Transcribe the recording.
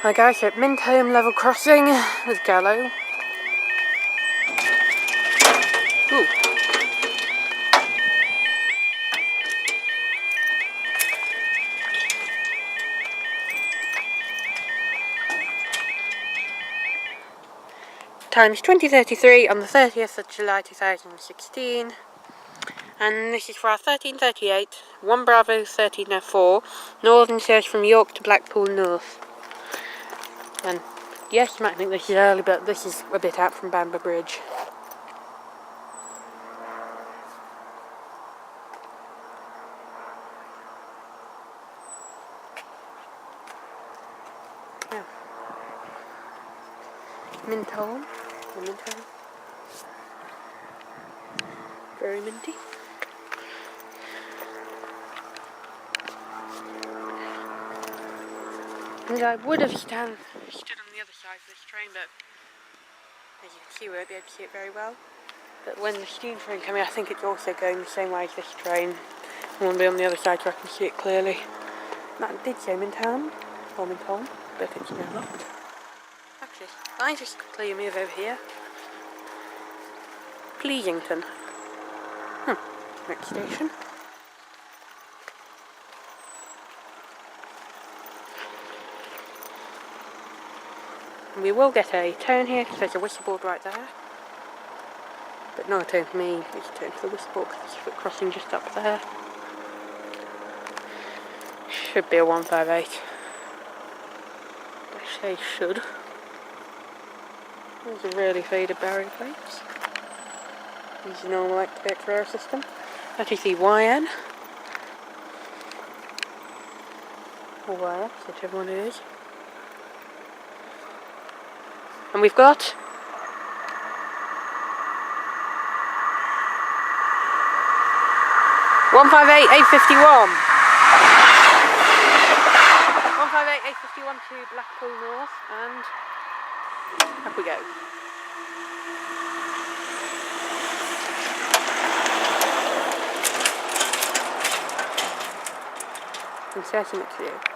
Hi guys, at Mintholme Level crossing with Gallo. Ooh. Time is 20:33 on the 30th of July 2016. And this is for our 1338, 1 Bravo 1304, northern search from York to Blackpool North. And yes, you might think this is early, but this is a bit out from Bamber Bridge. Yeah. Mintholme. Very minty. And I would have stood on the other side of this train, but as you can see, we won't be able to see it very well. But when the steam train coming, I think it's also going the same way as this train. I want to be on the other side so I can see it clearly. That did say Mintholme, or Mintholme, but it's now locked. Actually, I just quickly move over here. Pleasington. Next station. And we will get a turn here because there's a whistleboard right there. But not a turn for me, it's a turn for the whistleboard because there's a foot crossing just up there. Should be a 158. I say should. These are really faded barrier plates. These are normal activate for our system. That is the YN. Or YX, whichever one it is. And we've got 158-851. 158-851 to Blackpool North, and up we go. Inserting it to you.